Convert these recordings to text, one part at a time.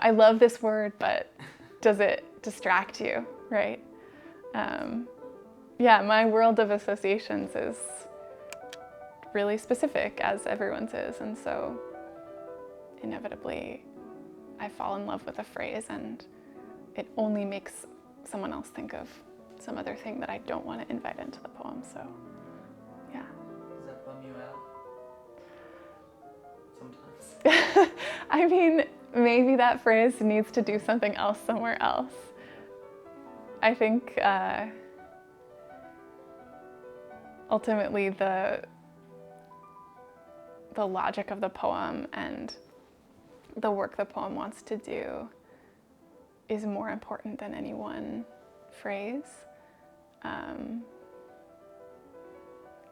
I love this word, but does it distract you, right? Yeah, my world of associations is really specific, as everyone's is, and so inevitably I fall in love with a phrase and it only makes someone else think of some other thing that I don't want to invite into the poem, so yeah. Does that bum you out? Sometimes. I mean, maybe that phrase needs to do something else somewhere else. I think ultimately the logic of the poem and the work the poem wants to do is more important than any one phrase. And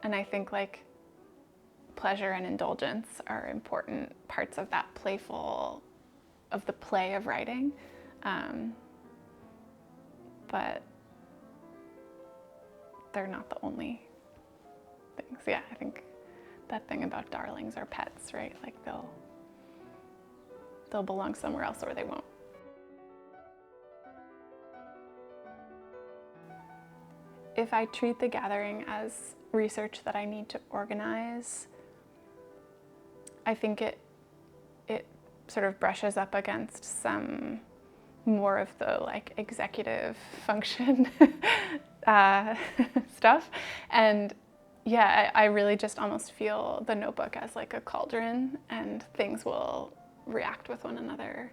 I think like pleasure and indulgence are important parts of that of the play of writing. But they're not the only things. Yeah, I think that thing about darlings are pets, right? Like they'll belong somewhere else or they won't. If I treat the gathering as research that I need to organize, I think it sort of brushes up against some more of the like executive function stuff. And yeah, I really just almost feel the notebook as like a cauldron, and things will react with one another,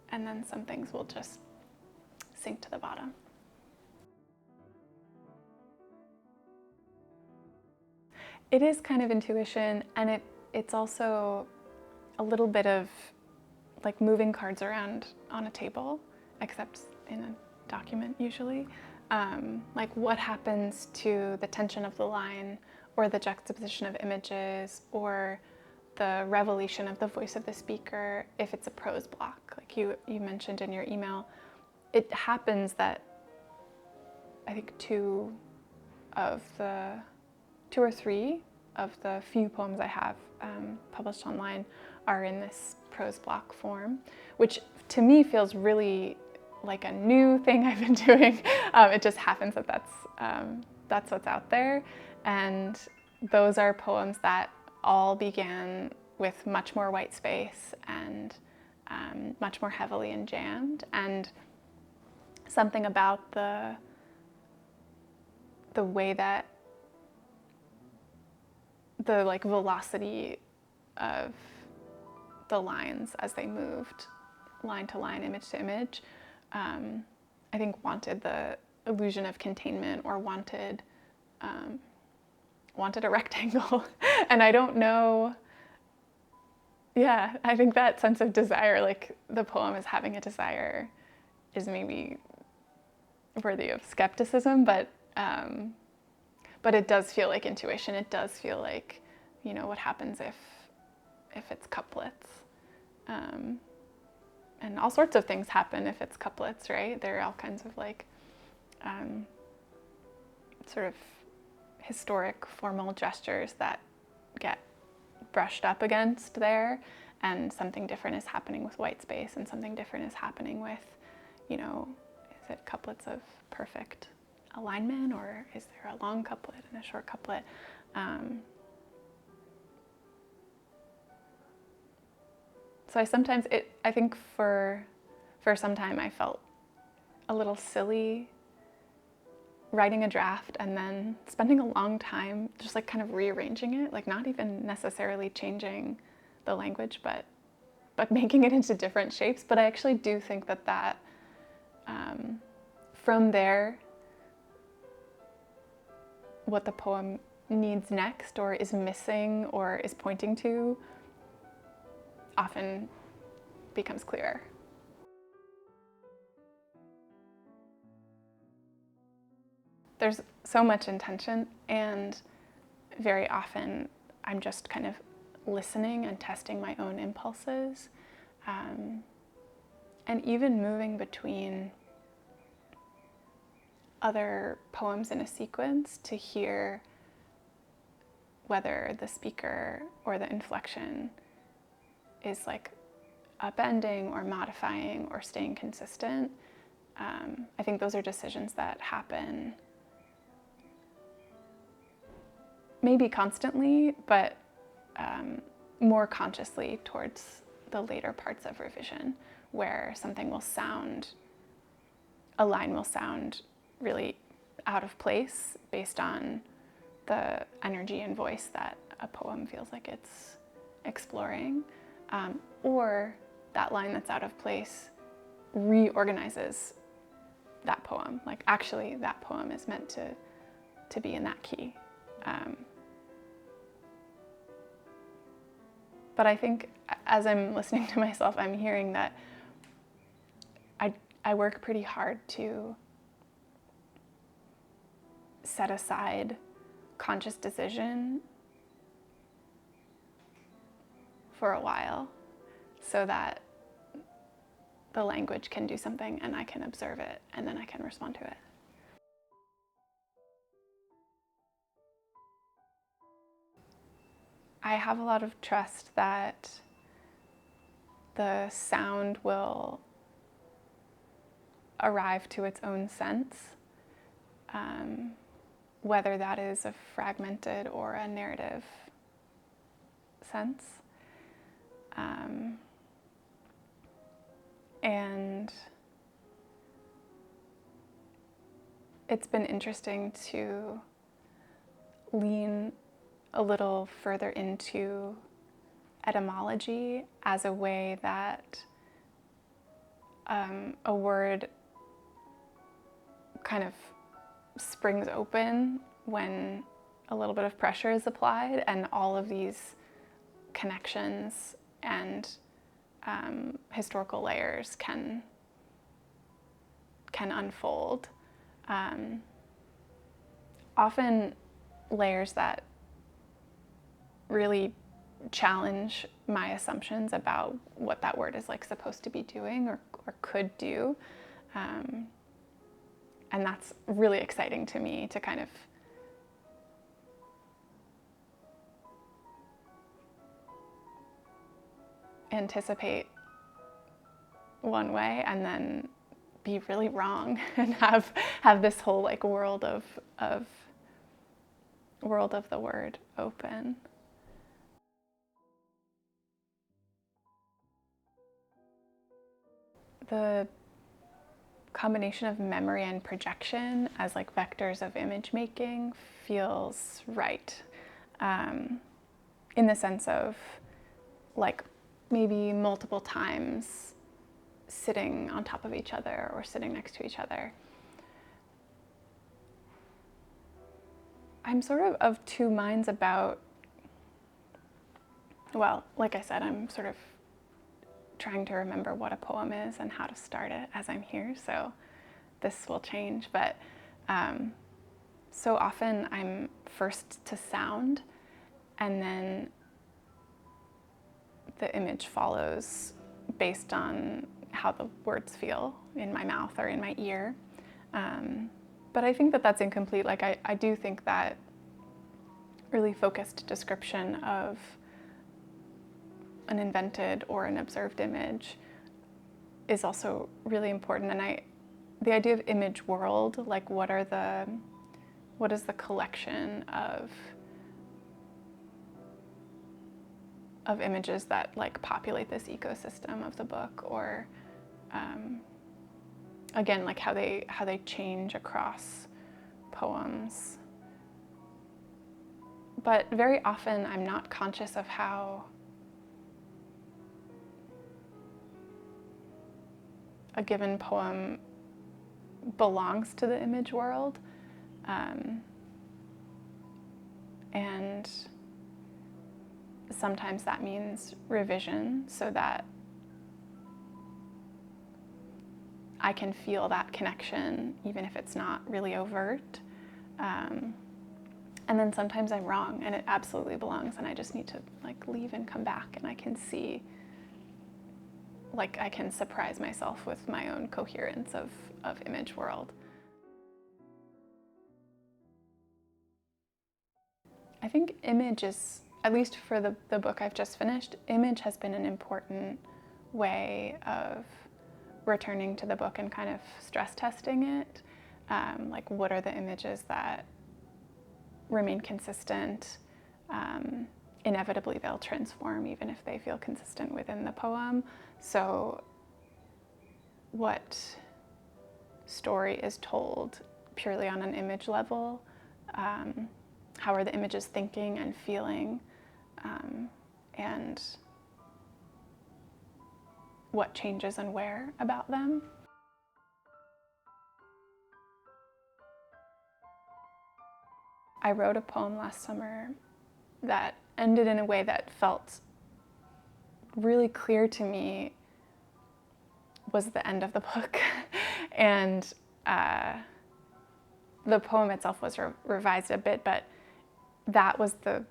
and then some things will just sink to the bottom. It is kind of intuition, and it's also a little bit of like moving cards around on a table, except in a document usually. Like what happens to the tension of the line, or the juxtaposition of images, or the revelation of the voice of the speaker if it's a prose block. Like you mentioned in your email, it happens that I think two or three of the few poems I have published online are in this prose block form, which to me feels really like a new thing I've been doing. It just happens that that's what's out there. And those are poems that all began with much more white space and much more heavily enjambed. And something about the way that the like velocity of the lines as they moved line to line, image to image, I think wanted the illusion of containment, or wanted a rectangle. And I don't know, yeah, I think that sense of desire, like the poem is having a desire, is maybe worthy of skepticism, but it does feel like intuition. It does feel like, you know, what happens if it's couplets. And all sorts of things happen if it's couplets, right? There are all kinds of like sort of historic formal gestures that get brushed up against there, and something different is happening with white space, and something different is happening with, you know, is it couplets of perfect alignment, or is there a long couplet and a short couplet? So I think for some time I felt a little silly writing a draft and then spending a long time just like kind of rearranging it, like not even necessarily changing the language, but making it into different shapes. But I actually do think that from there, what the poem needs next, or is missing, or is pointing to, often becomes clearer. There's so much intention, and very often I'm just kind of listening and testing my own impulses, and even moving between other poems in a sequence to hear whether the speaker or the inflection is like upending or modifying or staying consistent. I think those are decisions that happen maybe constantly, but more consciously towards the later parts of revision, where something will sound, a line will sound really out of place based on the energy and voice that a poem feels like it's exploring, or that line that's out of place reorganizes that poem. Like, actually, that poem is meant to be in that key. But I think as I'm listening to myself, I'm hearing that I work pretty hard to set aside conscious decision for a while so that the language can do something and I can observe it and then I can respond to it. I have a lot of trust that the sound will arrive to its own sense, whether that is a fragmented or a narrative sense. And it's been interesting to lean a little further into etymology as a way that a word kind of springs open when a little bit of pressure is applied, and all of these connections and historical layers can unfold. Often layers that really challenge my assumptions about what that word is like supposed to be doing or could do. And that's really exciting to me, to kind of anticipate one way and then be really wrong and have this whole like world of the word open. The combination of memory and projection as like vectors of image making feels right, in the sense of like maybe multiple times sitting on top of each other or sitting next to each other. I'm sort of two minds about, well, like I said, I'm sort of trying to remember what a poem is and how to start it as I'm here, so this will change. But so often I'm first to sound, and then the image follows based on how the words feel in my mouth or in my ear. But I think that that's incomplete. Like I do think that really focused description of an invented or an observed image is also really important. And the idea of image world, like what is the collection of images that like populate this ecosystem of the book, or again, like how they change across poems. But very often I'm not conscious of how a given poem belongs to the image world. And sometimes that means revision so that I can feel that connection even if it's not really overt. And then sometimes I'm wrong and it absolutely belongs and I just need to like leave and come back, and I can see, like I can surprise myself with my own coherence of image world. I think image is, at least for the book I've just finished, image has been an important way of returning to the book and kind of stress testing it. Like, what are the images that remain consistent? Inevitably, they'll transform even if they feel consistent within the poem. So, what story is told purely on an image level? How are the images thinking and feeling? And what changes and where about them? I wrote a poem last summer that ended in a way that felt really clear to me was the end of the book. And the poem itself was revised a bit, but that was the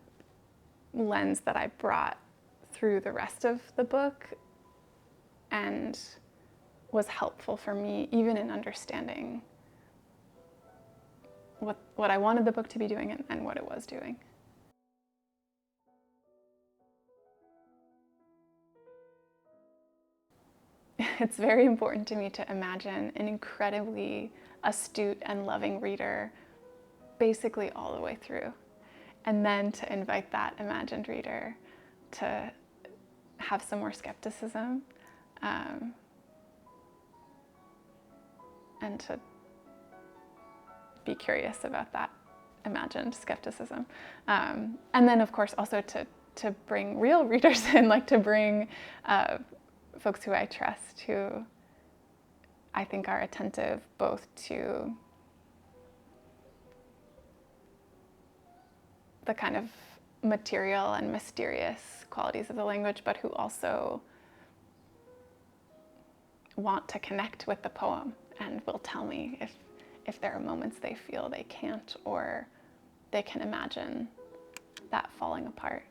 lens that I brought through the rest of the book and was helpful for me even in understanding what I wanted the book to be doing and what it was doing. It's very important to me to imagine an incredibly astute and loving reader basically all the way through, and then to invite that imagined reader to have some more skepticism and to be curious about that imagined skepticism. And then, of course, also to bring real readers in, like to bring folks who I trust, who I think are attentive both to the kind of material and mysterious qualities of the language, but who also want to connect with the poem and will tell me if there are moments they feel they can't or they can imagine that falling apart.